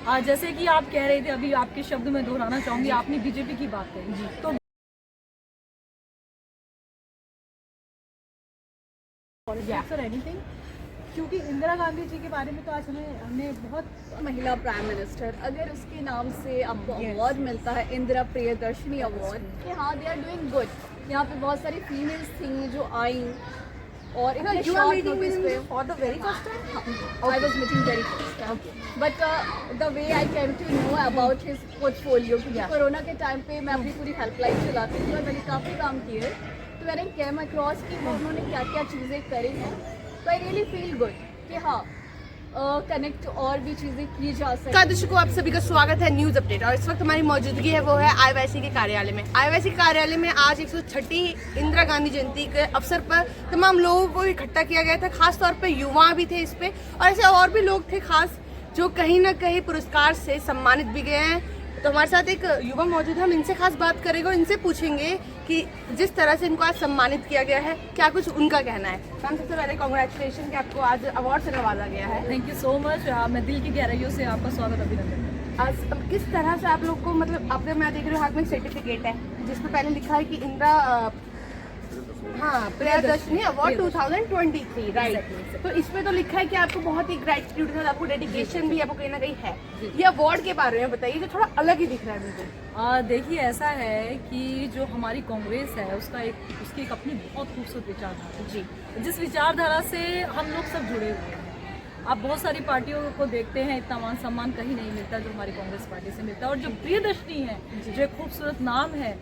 जैसे कि आप कह रहे थे, अभी आपके शब्द में दोहराना चाहूँगी, आपने बीजेपी की बात कही, तो पॉलिटिक्स और एनीथिंग, क्योंकि इंदिरा गांधी जी के बारे में तो आज हमने बहुत महिला प्राइम मिनिस्टर, अगर उसके नाम से आपको अवार्ड मिलता है इंदिरा प्रियदर्शनी अवार्ड, कि हाँ दे आर डूइंग गुड। यहाँ पे बहुत सारी फीमेल्स थी जो आई और इतने शॉर्ट नोटिस पे for the very first time. I was meeting very first time, but the way I came to know about his portfolio, क्योंकि कोरोना के टाइम पे मैं अपनी पूरी हेल्पलाइन चलाती थी और मैंने काफ़ी काम किए, तो मैंने केम अक्रॉस कि उन्होंने क्या क्या चीज़ें करी हैं, तो आई रियली फील गुड कि हाँ कनेक्ट और भी चीज़ें की जा सकती। दर्शकों, आप सभी का स्वागत है न्यूज अपडेट। और इस वक्त हमारी मौजूदगी है वो है आईवाईसी के कार्यालय में। आईवाईसी के कार्यालय में आज 106वीं इंदिरा गांधी जयंती के अवसर पर तमाम लोगों को इकट्ठा किया गया था। खास तौर पर युवा भी थे इस पे, और ऐसे और भी लोग थे खास जो कहीं ना कहीं पुरस्कार से सम्मानित भी गए हैं। तो हमारे साथ एक युवा मौजूद है, हम इनसे खास बात करेंगे और इनसे पूछेंगे कि जिस तरह से इनको आज सम्मानित किया गया है, क्या कुछ उनका कहना है। मैम, सबसे पहले कॉन्ग्रेचुलेशन कि आपको आज अवार्ड से नवाजा गया है। Thank you so much. मैं दिल की गहराइयों से आपका स्वागत अभिनंदन। आज किस तरह से आप लोग को, मतलब आपने, मैं देख रही हूँ हाथ में एक सर्टिफिकेट है जिसपे पहले लिखा है कि इंदिरा प्रियदर्शनी अवार्ड 2023, राइट। तो इसमें तो लिखा है कि आपको बहुत ही ग्रेटिट्यूड है, आपको डेडिकेशन भी आपको कहीं ना कहीं है। ये अवार्ड के बारे में बताइए, जो थोड़ा अलग ही दिख रहा है मुझे। देखिए, ऐसा है कि जो हमारी कांग्रेस है उसकी एक अपनी बहुत खूबसूरत विचारधारा जी, जिस विचारधारा से हम लोग सब जुड़े हुए हैं। आप बहुत सारी पार्टियों को देखते हैं, इतना मान सम्मान कहीं नहीं मिलता जो हमारी कांग्रेस पार्टी से मिलता है। और जो प्रियदर्शनी है, जो एक खूबसूरत नाम है,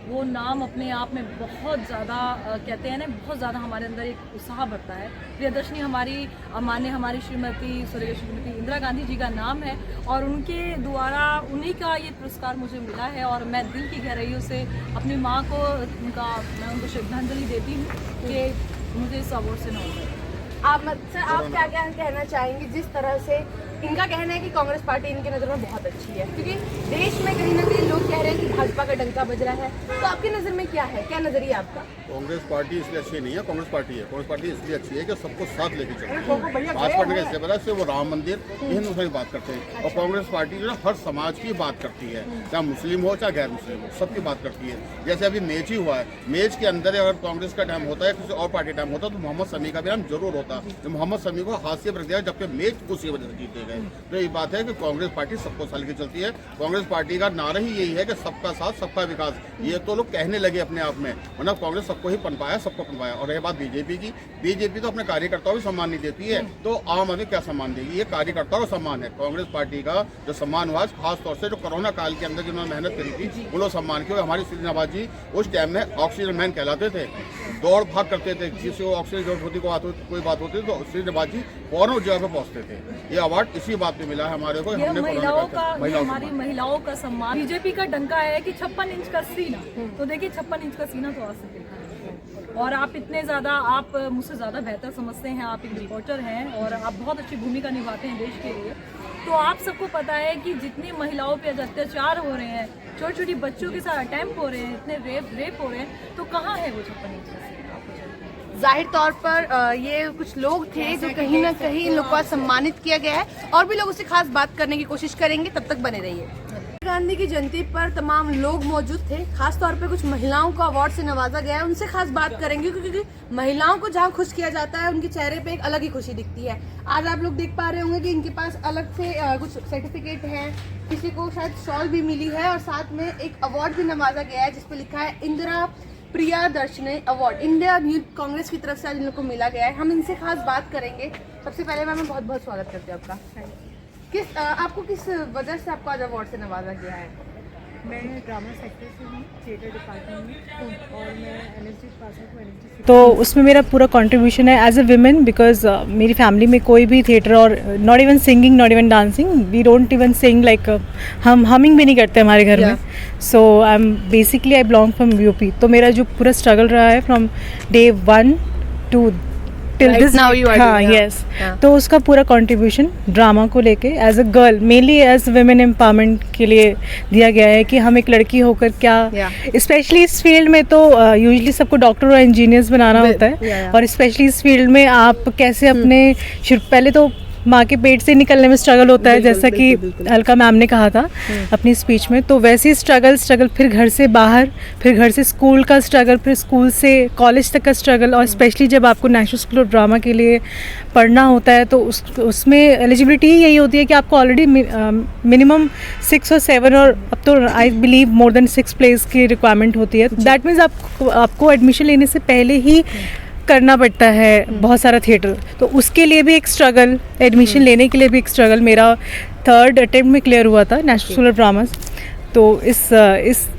वो नाम अपने आप में बहुत ज़्यादा कहते हैं ना, बहुत ज़्यादा हमारे अंदर एक उत्साह बढ़ता है। प्रियदर्शनी हमारी श्रीमती श्रीमती इंदिरा गांधी जी का नाम है, और उनके द्वारा उन्हीं का ये पुरस्कार मुझे मिला है। और मैं दिल की गहराइयों से अपनी माँ को मैं उनको श्रद्धांजलि देती हूँ कि मुझे इस अवार्ड से नवाजा। आप क्या क्या कहना चाहेंगे, जिस तरह से इनका कहना है कि कांग्रेस पार्टी इनकी नज़र में बहुत अच्छी है, क्योंकि देश में कहीं ना कहीं लोग कह रहे हैं कि भाजपा का डंका बज रहा है, तो आपकी नज़र में क्या है, क्या नजरिया आपका? कांग्रेस पार्टी इसलिए अच्छी नहीं है, कांग्रेस पार्टी है। कांग्रेस पार्टी इसलिए अच्छी है कि सबको साथ लेके चलती है। भाजपा ने कैसे पता सिर्फ वो राम मंदिर, हिंदुस्तान की बात करते हैं, और कांग्रेस पार्टी जो है हर समाज की बात करती है, चाहे मुस्लिम हो चाहे गैर मुस्लिम हो, सबकी बात करती है। जैसे अभी मैच ही हुआ है, मैच के अंदर अगर कांग्रेस का टाइम होता है, किसी और पार्टी टाइम होता, तो मोहम्मद शमी का भी नाम जरूर होता। तो मोहम्मद शमी को हाशिए पर रख दिया, जबकि मैच उसी वजह से जीते गए। तो ये बात है कि कांग्रेस पार्टी सबको साल की चलती है। कांग्रेस पार्टी का नारा ही यही है कि सबका साथ सबका विकास। ये तो लोग कहने लगे अपने आप में, वरना कांग्रेस सबको ही पनपाया, सबको पनपाया। और रही बात बीजेपी की, बीजेपी तो अपने कार्यकर्ताओं को सम्मान नहीं देती है, तो आम आदमी क्या सम्मान देगी? ये कार्यकर्ताओं का सम्मान है। कांग्रेस पार्टी का जो सम्मान हुआ, खास तौर से जो कोरोना काल के अंदर जिन्होंने मेहनत करी थी, वो लोग सम्मान किया। हमारी श्री नवाज जी उस टाइम में ऑक्सीजन मैन कहलाते थे, दौड़ भाग करते थे, किसी को ऑक्सीजन जरूरत होती, कोई बात होती तो श्री नवाज जी फौरन उस जगह पे पहुंचते थे। ये अवार्ड इसी बात पे मिला है हमारे को। हमारी महिलाओं का सम्मान। बीजेपी का डंका है कि 56 इंच का सीना, तो देखिए 56 इंच का सीना तो आज से देखा है। और आप इतने ज़्यादा, आप मुझसे ज़्यादा बेहतर समझते हैं, आप एक रिपोर्टर हैं और आप बहुत अच्छी भूमिका निभाते हैं देश के लिए। तो आप सबको पता है कि जितनी महिलाओं पे अत्याचार हो रहे हैं, छोटी छोटी बच्चों के साथ अटैम्प्ट हो रहे हैं, इतने रेप हो रहे हैं, तो कहाँ है वो 56 इंच का सीना? जाहिर तौर पर ये कुछ लोग थे जो कहीं ना कहीं इन लोगों को सम्मानित किया गया है, और भी लोग उससे खास बात करने की कोशिश करेंगे। तब तक बने रहिए। गांधी की जयंती पर तमाम लोग मौजूद थे, खास तौर पे कुछ महिलाओं को अवार्ड से नवाजा गया है, उनसे खास बात करेंगे, क्योंकि महिलाओं को जहाँ खुश किया जाता है उनके चेहरे पे एक अलग ही खुशी दिखती है। आज आप लोग देख पा रहे होंगे कि इनके पास अलग से कुछ सर्टिफिकेट हैं, किसी को शायद शॉल भी मिली है, और साथ में एक अवार्ड भी नवाजा गया है जिसपे लिखा है Indira Priyadarshini award. India youth Congress की तरफ से आज इन लोग को मिला गया है। हम इनसे खास बात करेंगे। सबसे पहले मैं बहुत बहुत स्वागत करती हूँ आपका। आपको किस वजह से आपको आज अवार्ड से नवाजा गया है? मैं ड्रामा सेक्टर से हूँ, थिएटर डिपार्टमेंट में, और मैं एनएसडी पास आउट। तो उसमें मेरा पूरा कंट्रीब्यूशन है एज अ विमेन, बिकॉज मेरी फैमिली में कोई भी थिएटर और not even singing, not even dancing, we don't even sing, like हम हमिंग भी नहीं करते हमारे घर में। So I am basically, I belong from UP. तो मेरा जो पूरा स्ट्रगल रहा है from day 1 to till this, हाँ, यस। तो उसका पूरा कंट्रीब्यूशन ड्रामा को लेके as a girl, mainly as women empowerment के लिए दिया गया है कि हम एक लड़की होकर क्या, स्पेशली इस फील्ड में तो यूजुअली सबको डॉक्टर और इंजीनियर्स बनाना होता है, और स्पेशली इस फील्ड में आप कैसे अपने पहले तो माँ के पेट से निकलने में स्ट्रगल होता है, जैसा कि अलका मैम ने कहा था अपनी स्पीच में, तो वैसे ही स्ट्रगल फिर घर से बाहर, फिर घर से स्कूल का स्ट्रगल, फिर स्कूल से कॉलेज तक का स्ट्रगल, और स्पेशली जब आपको नेशनल स्कूल ऑफ ड्रामा के लिए पढ़ना होता है तो उसमें एलिजिबिलिटी यही होती है कि आपको ऑलरेडी मिनिमम 6 और 7 और अब तो I believe more than 6 place की रिक्वायरमेंट होती है। दैट मीन्स आपको एडमिशन लेने से पहले ही करना पड़ता है बहुत सारा थिएटर, तो उसके लिए भी एक स्ट्रगल, एडमिशन लेने के लिए भी एक स्ट्रगल। मेरा 3rd अटेम्प्ट में क्लियर हुआ था नेशनल स्कूल ऑफ ड्रामास। तो इस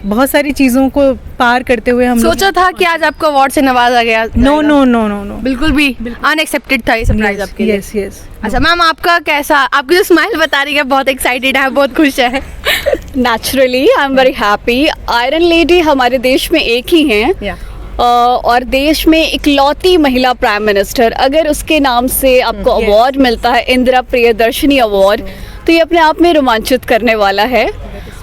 बहुत सारी चीज़ों को पार करते हुए हम सोचा था कि आज आपको अवार्ड से नवाजा गया? नो बिल्कुल भी अनएक्सेप्टेड था ये सरप्राइज आपके लिए। यस। अच्छा मैम, आपका कैसा, आपकी जो स्माइल बता रही है बहुत एक्साइटेड है, बहुत खुश है। Naturally I am very happy. Iron lady हमारे देश में एक ही हैं और देश में इकलौती महिला प्राइम मिनिस्टर। अगर उसके नाम से आपको अवार्ड मिलता है, इंदिरा प्रियदर्शनी अवार्ड, तो ये अपने आप में रोमांचित करने वाला है।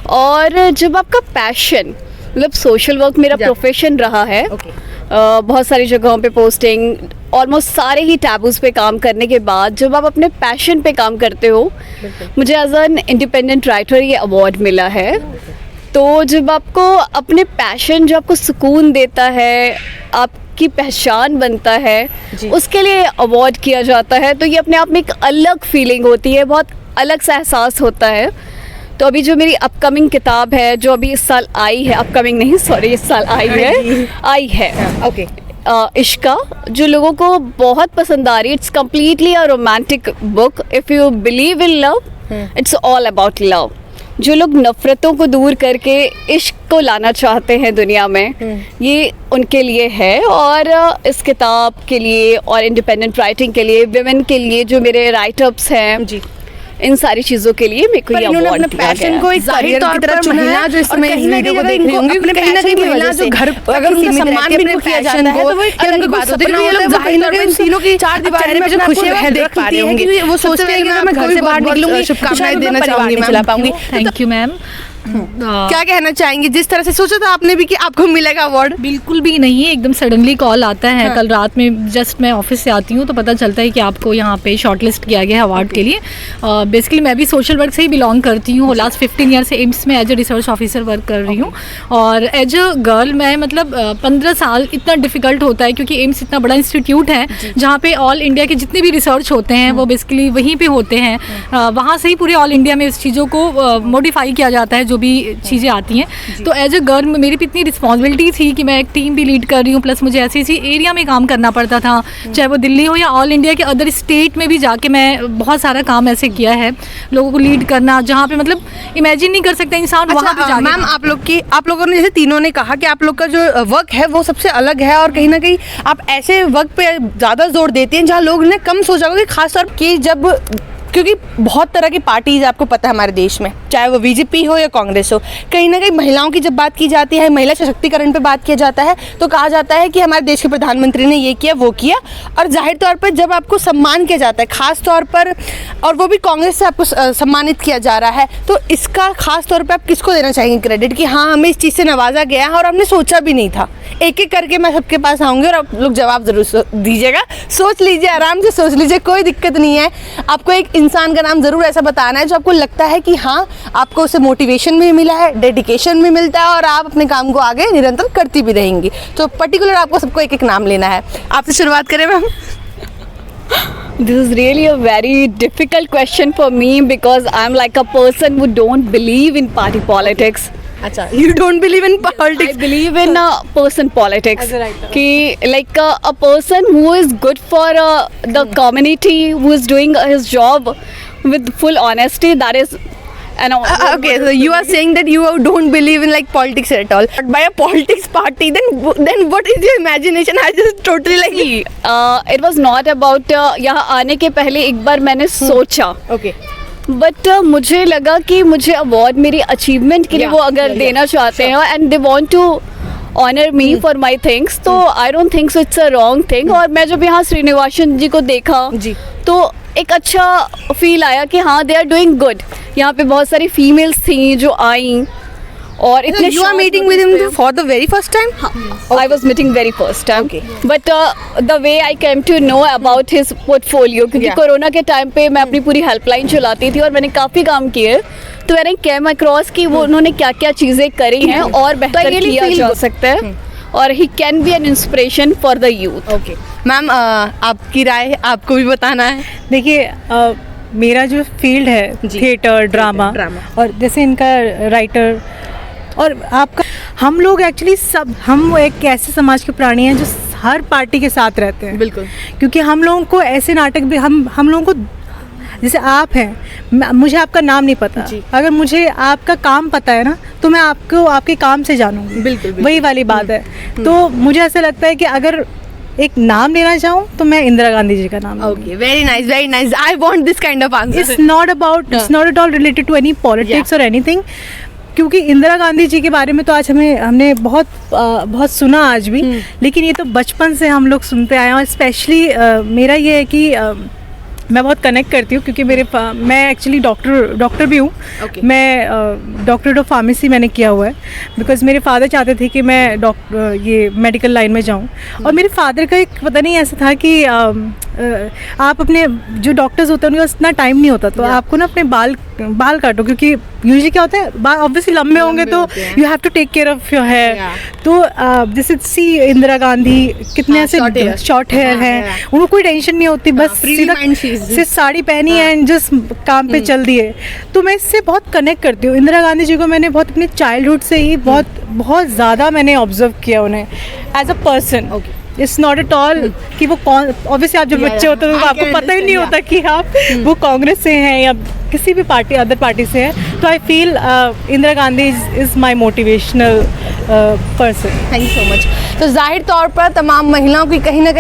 और जब आपका पैशन, मतलब सोशल वर्क मेरा प्रोफेशन रहा है, बहुत सारी जगहों पे पोस्टिंग, ऑलमोस्ट सारे ही टैबूज पे काम करने के बाद जब आप अपने पैशन पे काम करते हो, मुझे एज एन इंडिपेंडेंट राइटर ये अवार्ड मिला है। तो जब आपको अपने पैशन जो आपको सुकून देता है, आपकी पहचान बनता है, उसके लिए अवार्ड किया जाता है, तो ये अपने आप में एक अलग फीलिंग होती है, बहुत अलग सा एहसास होता है। तो अभी जो मेरी अपकमिंग किताब है, जो अभी इस साल आई है, अपकमिंग नहीं सॉरी, इस साल आई है ओके, इश्का, जो लोगों को बहुत पसंद आ रही है। It's completely a romantic book. If you believe in love, it's all about love. जो लोग नफ़रतों को दूर करके इश्क को लाना चाहते हैं दुनिया में, ये उनके लिए है। और इस किताब के लिए और इंडिपेंडेंट राइटिंग के लिए, विमेन के लिए जो मेरे राइटअप्स हैं जी, इन सारी चीजों के लिए मेरे को ये अवार्ड अपने पैशन को एक करियर की तरह चुना है। जो इस समय इस वीडियो को देख रही होंगी, कहीं ना कहीं महिला जो घर अगर उनका सम्मान भी नहीं किया जाता है तो वो एक अलग बात होती है। ये लोग जाहिर तौर पे इन तीनों की 4 दीवारी में जो खुशियां है देख पा रहे होंगे, वो सोचते हैं कि मैं घर से बाहर निकलूंगी, शुभकामनाएं देना चाहूंगी, मैं चला पाऊंगी। Thank you ma'am. क्या कहना चाहेंगे, जिस तरह से सोचा था आपने भी कि आपको मिलेगा अवार्ड? बिल्कुल भी नहीं, एकदम सडनली कॉल आता है। कल रात में जस्ट मैं ऑफिस से आती हूँ तो पता चलता है कि आपको यहाँ पे शॉर्टलिस्ट किया गया है अवार्ड के लिए। बेसिकली मैं भी सोशल वर्क से ही बिलोंग करती हूँ। लास्ट 15 ईयर से एम्स में as a research officer work कर रही हूँ। और एज अ गर्ल मैं मतलब 15 साल इतना डिफ़िकल्ट होता है, क्योंकि एम्स इतना बड़ा इंस्टीट्यूट है जहाँ पे ऑल इंडिया के जितने भी रिसर्च होते हैं वो बेसिकली वहीं पे होते हैं। वहाँ से ही पूरे ऑल इंडिया में इस चीज़ों को मॉडिफाई किया जाता है, जो भी चीज़ें आती हैं। तो एज अ गर्ल मेरी भी इतनी रिस्पॉन्सिबिलिटी थी कि मैं एक टीम भी लीड कर रही हूँ, प्लस मुझे ऐसी एरिया में काम करना पड़ता था, चाहे वो दिल्ली हो या ऑल इंडिया के अदर स्टेट में भी जाके मैं बहुत सारा काम ऐसे किया है, लोगों को लीड करना, जहाँ पे मतलब इमेजिन नहीं कर सकता इंसान वहाँ पे जाके। मैम आप लोगों ने जैसे तीनों ने कहा कि आप लोग का जो वर्क है वो सबसे अलग है, और कहीं ना कहीं आप ऐसे वर्क पे ज़्यादा जोर देते हैं जहाँ लोग ने कम सोचा होगा, खासतौर कि जब, क्योंकि बहुत तरह की पार्टीज आपको पता है हमारे देश में, चाहे वो बीजेपी हो या कांग्रेस हो, कहीं ना कहीं महिलाओं की जब बात की जाती है, महिला सशक्तिकरण पे बात किया जाता है, तो कहा जाता है कि हमारे देश के प्रधानमंत्री ने ये किया वो किया। और जाहिर तौर पर जब आपको सम्मान किया जाता है खास तौर पर, और वो भी कांग्रेस से आपको सम्मानित किया जा रहा है, तो इसका खास तौर पर आप किसको देना चाहेंगे क्रेडिट कि हाँ हमें इस चीज़ से नवाजा गया है और हमने सोचा भी नहीं था? एक एक करके मैं सबके पास आऊँगी और आप लोग जवाब ज़रूर दीजिएगा। सोच लीजिए, आराम से सोच लीजिए, कोई दिक्कत नहीं है। आपको एक इंसान का नाम ज़रूर ऐसा बताना है जो आपको लगता है कि हाँ आपको उससे मोटिवेशन भी मिला है, डेडिकेशन भी मिलता है और आप अपने काम को आगे निरंतर करती भी रहेंगी। तो पर्टिकुलर आपको सबको एक एक नाम लेना है। आपसे शुरुआत करें ma'am. This is really a very difficult question for me because I'm like a person who don't believe in party politics. अच्छा, you don't believe in politics? I believe in person politics. As a writer. कि like a person who is good for the community, who is doing his job with full honesty, that is an okay, so you are saying that you don't believe in like politics at all. But by a politics party, then what is your imagination? I just totally like it was not about यहाँ आने के पहले एक बार मैंने सोचा, okay. But मुझे लगा कि मुझे अवार्ड मेरी अचीवमेंट के लिए वो अगर देना चाहते हैं and they want to honour me for my things, तो I don't think so it's a wrong thing. और मैं जब यहाँ श्रीनिवासन जी को देखा तो एक अच्छा फील आया कि हाँ दे आर डूइंग गुड। यहाँ पे बहुत सारी फीमेल्स थी जो आई और इतने You are meeting with him for the very first time? I was meeting very first time. Okay. But the way I came to know about his portfolio, क्योंकि Yeah. कोरोना के टाइम पे मैं अपनी पूरी हेल्पलाइन चलाती थी और मैंने काफ़ी काम किए, तो मैंने केम अक्रॉस कि वो उन्होंने क्या क्या चीज़ें करी हैं और बेहतर really किया feel जा good. सकता है, और he can be an inspiration for the youth. Okay ma'am, आपकी राय आपको भी बताना है. देखिए मेरा जो फील्ड है जी। Theatre drama drama. और जैसे इनका राइटर और आपका, हम लोग एक्चुअली सब हम एक ऐसे समाज के प्राणी हैं जो हर पार्टी के साथ रहते हैं. बिल्कुल. क्योंकि हम लोगों को ऐसे नाटक भी हम लोगों को, जैसे आप हैं, मुझे आपका नाम नहीं पता, जी। अगर मुझे आपका काम पता है ना तो मैं आपको आपके काम से जानूंगी. बिल्कुल, बिल्कुल. वही वाली बात है. तो मुझे ऐसा लगता है कि अगर एक नाम लेना चाहूँ तो मैं इंदिरा गांधी जी का नाम लूंगी. Okay, very nice, very niच. I want this kind of answer. It's not at all related to any politics or anything. क्योंकि इंदिरा गांधी जी के बारे में तो आज हमने बहुत सुना आज भी, लेकिन ये तो बचपन से हम लोग सुनते आए हैं. और स्पेशली मेरा ये है कि मैं बहुत कनेक्ट करती हूँ क्योंकि मैं एक्चुअली डॉक्टर भी हूँ. Okay. मैं डॉक्टरेट ऑफ फार्मेसी मैंने किया हुआ है बिकॉज मेरे फादर चाहते थे कि मैं ये मेडिकल लाइन में जाऊँ. और मेरे फादर का एक पता नहीं ऐसा था कि आप अपने जो डॉक्टर्स होते हैं उनके पास इतना टाइम नहीं होता, तो आपको ना अपने बाल काटो, क्योंकि यूजुअली क्या होता है बाल ऑब्वियसली लंबे होंगे तो you have to take care of your hair. तो जैसे सी इंदिरा गांधी कितने ऐसे शॉर्ट हेयर हैं, उनको कोई टेंशन नहीं होती, बस सीधा सिर्फ साड़ी पहनी है एंड जस्ट काम पे चल दिए. तो मैं इससे बहुत कनेक्ट करती हूँ. इंदिरा गांधी जी को मैंने बहुत अपने चाइल्डहुड से ही बहुत ज़्यादा मैंने ऑब्जर्व किया उन्हें as a person. It's not at all कि वो कौन, ऑब्वियसली आप जब बच्चे होते हैं तो आपको पता ही नहीं होता कि आप वो कांग्रेस से हैं या किसी भी अदर पार्टी से हैं. तो I feel Indira Gandhi is my motivational person. Thank you so much. तो जाहिर तौर पर तमाम महिलाओं की कहीं ना कहीं